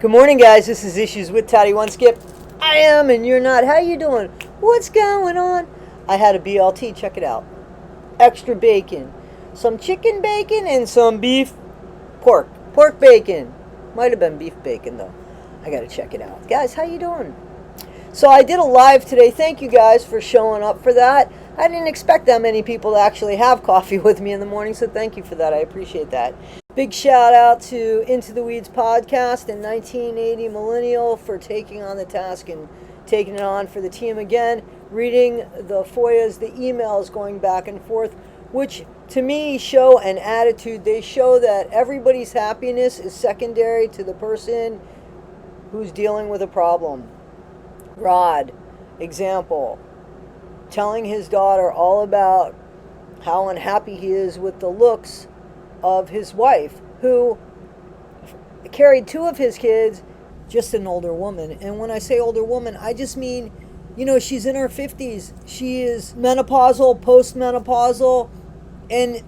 Good morning, guys. This is Issues with Toddy One Skip. I am, and you're not. How you doing? What's going on? I had a BLT. Check it out. Extra bacon, some chicken bacon, and some pork bacon. Might have been beef bacon though. I gotta check it out, guys. How you doing? So I did a live today. Thank you guys for showing up for that. I didn't expect that many people to actually have coffee with me in the morning, so thank you for that. I appreciate that. Big shout out to Into the Weeds podcast and 1980 Millennial for taking on the task and taking it on for the team again. Reading the FOIAs, the emails going back and forth, which to me show an attitude. They show that everybody's happiness is secondary to the person who's dealing with a problem. Rod, example, telling his daughter all about how unhappy he is with the looks of his wife, who carried two of his kids, just an older woman. And when I say older woman, I just mean, she's in her 50s. She is menopausal, postmenopausal, and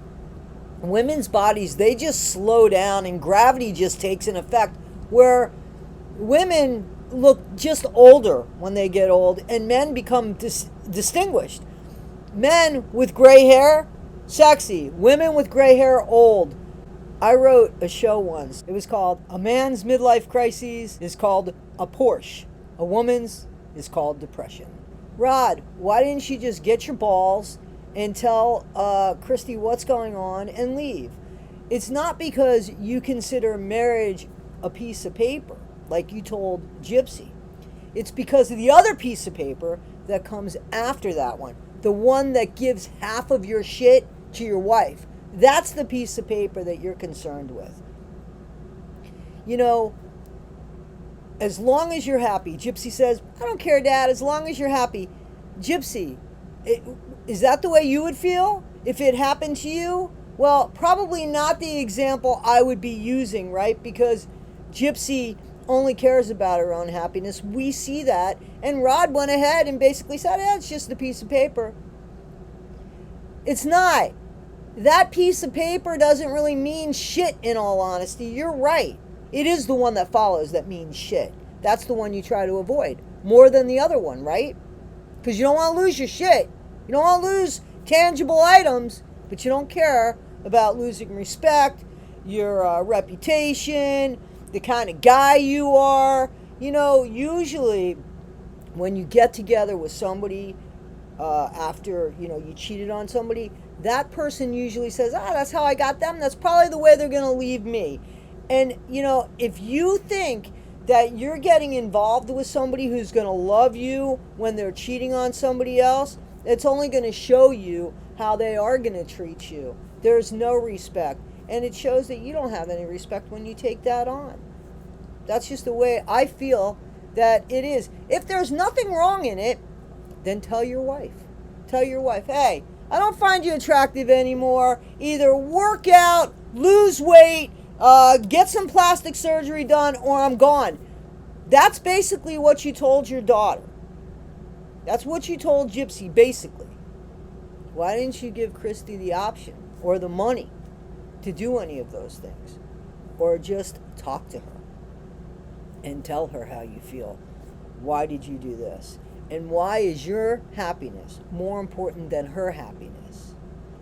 women's bodies, they just slow down and gravity just takes an effect where women look just older when they get old and men become distinguished. Men with gray hair, sexy. Women with gray hair, old. I wrote a show once. It was called A Man's Midlife Crises is called a Porsche. A woman's is called depression. Rod, why didn't you just get your balls and tell Christy what's going on and leave? It's not because you consider marriage a piece of paper, like you told Gypsy. It's because of the other piece of paper that comes after that one. The one that gives half of your shit to your wife. That's the piece of paper that you're concerned with. As long as you're happy, Gypsy says, I don't care, Dad, as long as you're happy. Gypsy, is that the way you would feel if it happened to you? Well, probably not the example I would be using, right? Because Gypsy only cares about her own happiness. We see that. And Rod went ahead and basically said, it's just a piece of paper. It's not. That piece of paper doesn't really mean shit, in all honesty. You're right. It is the one that follows that means shit. That's the one you try to avoid more than the other one, right? Because you don't want to lose your shit. You don't want to lose tangible items, but you don't care about losing respect, your reputation, the kind of guy you are. Usually when you get together with somebody after, you cheated on somebody, that person usually says, that's how I got them. That's probably the way they're going to leave me. And, if you think that you're getting involved with somebody who's going to love you when they're cheating on somebody else, it's only going to show you how they are going to treat you. There's no respect. And it shows that you don't have any respect when you take that on. That's just the way I feel that it is. If there's nothing wrong in it, then tell your wife. Tell your wife, hey, I don't find you attractive anymore. Either work out, lose weight, get some plastic surgery done, or I'm gone. That's basically what you told your daughter. That's what you told Gypsy, basically. Why didn't you give Christy the option or the money to do any of those things? Or just talk to her and tell her how you feel. Why did you do this? And why is your happiness more important than her happiness?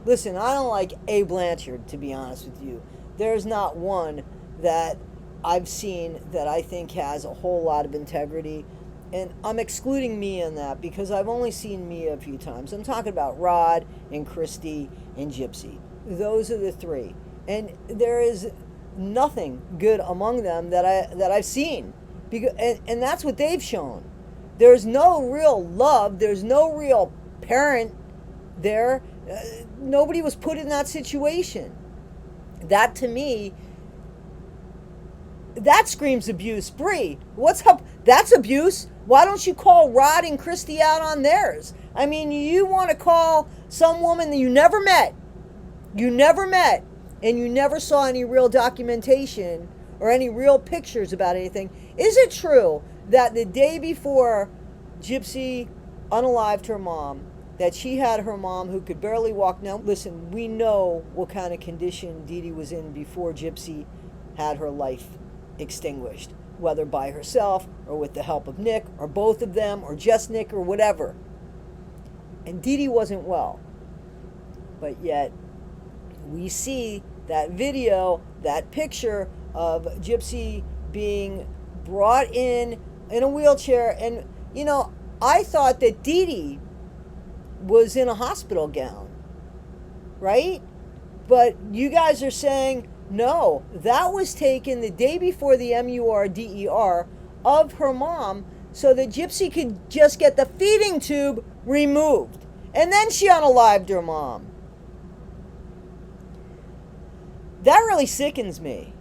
Listen, I don't like a Blanchard, to be honest with you. There's not one that I've seen that I think has a whole lot of integrity. And I'm excluding Mia in that because I've only seen Mia a few times. I'm talking about Rod and Christy and Gypsy. Those are the three. And there is nothing good among them that I've seen. And that's what they've shown. There's no real love. There's no real parent there. Nobody was put in that situation. That, to me, that screams abuse. Bree, what's up? That's abuse. Why don't you call Rod and Christy out on theirs? I mean, you want to call some woman that you never met, and you never saw any real documentation or any real pictures about anything. Is it true that the day before Gypsy unalived her mom, that she had her mom who could barely walk? Now, listen, we know what kind of condition Deede was in before Gypsy had her life extinguished. whether by herself or with the help of Nick or both of them or just Nick or whatever. And Deede wasn't well. But yet we see that video, that picture of Gypsy being brought in a wheelchair. And, you know, I thought that Deede was in a hospital gown, right? But you guys are saying, no, that was taken the day before the MURDER of her mom so that Gypsy could just get the feeding tube removed. And then she unalived her mom. That really sickens me.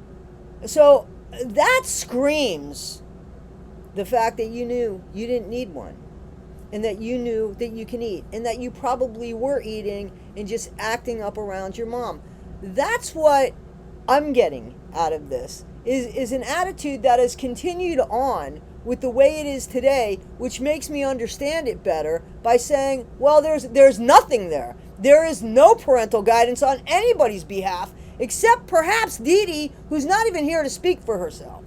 So that screams the fact that you knew you didn't need one, and that you knew that you can eat, and that you probably were eating and just acting up around your mom. That's what I'm getting out of this, is an attitude that has continued on with the way it is today, which makes me understand it better by saying, well, there's nothing there. There is no parental guidance on anybody's behalf, except perhaps Deede, who's not even here to speak for herself.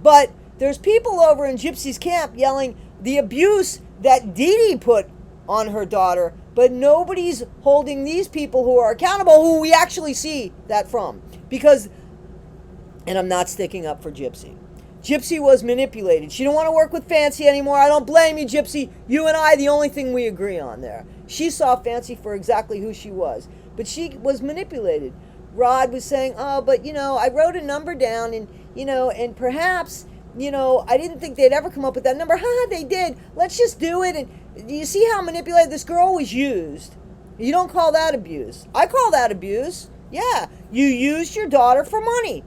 But there's people over in Gypsy's camp yelling the abuse that Deede put on her daughter, but nobody's holding these people who are accountable, who we actually see that from. Because, and I'm not sticking up for Gypsy. Gypsy was manipulated. She didn't want to work with Fancy anymore. I don't blame you, Gypsy. You and I, the only thing we agree on there. She saw Fancy for exactly who she was, but she was manipulated. Rod was saying, oh, but, you know, I wrote a number down and, you know, and perhaps, you know, I didn't think they'd ever come up with that number. They did. Let's just do it. And do you see how manipulated this girl was used? You don't call that abuse. I call that abuse. Yeah, you used your daughter for money.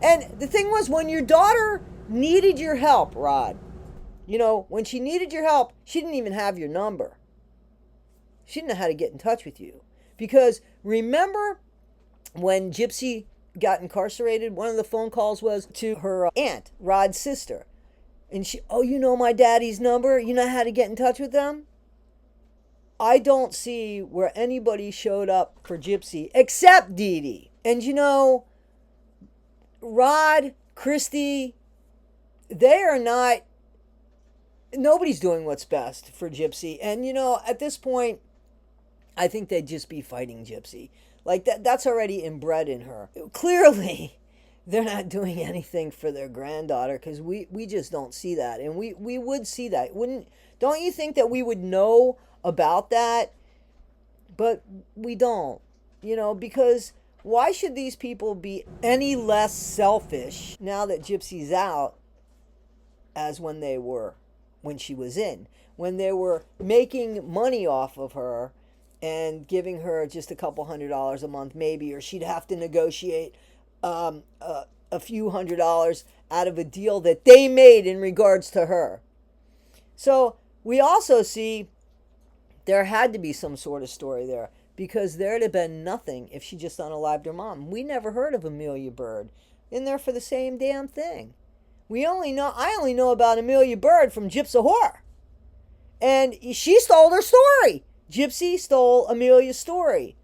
And the thing was, when your daughter needed your help, Rod, you know, when she needed your help, she didn't even have your number. She didn't know how to get in touch with you. Because remember when Gypsy got incarcerated, one of the phone calls was to her aunt, Rod's sister. And she, oh, you know my daddy's number? You know how to get in touch with them? I don't see where anybody showed up for Gypsy except Deede. And you know, Rod, Christy, they are not, nobody's doing what's best for Gypsy. And you know, at this point, I think they'd just be fighting Gypsy. Like that's already inbred in her. Clearly, they're not doing anything for their granddaughter, because we just don't see that. And we would see that. Don't you think that we would know about that? But we don't. You know, because why should these people be any less selfish now that Gypsy's out as when they were, when she was in? When they were making money off of her and giving her just a couple $100s a month maybe, or she'd have to negotiate a few $100s out of a deal that they made in regards to her. So we also see there had to be some sort of story there, because there'd have been nothing if she just unalived her mom. We never heard of Amelia Bird in there for the same damn thing. I only know about Amelia Bird from Gypsy Whore. And she stole her story. Gypsy stole Amelia's story.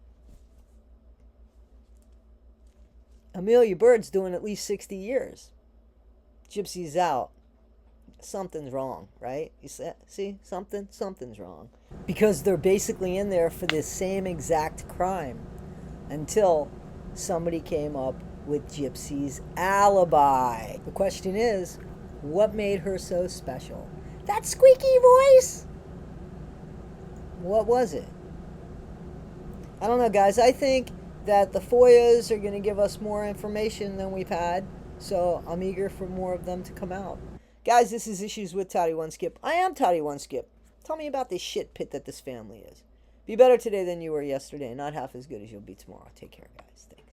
Amelia Bird's doing at least 60 years. Gypsy's out. Something's wrong, right? You see? Something's wrong. Because they're basically in there for the same exact crime until somebody came up with Gypsy's alibi. The question is, what made her so special? That squeaky voice? What was it? I don't know, guys. I think that the FOIAs are going to give us more information than we've had, so I'm eager for more of them to come out. Guys, this is Issues with Toddy One Skip. I am Toddy One Skip. Tell me about this shit pit that this family is. Be better today than you were yesterday, and not half as good as you'll be tomorrow. Take care, guys. Thanks.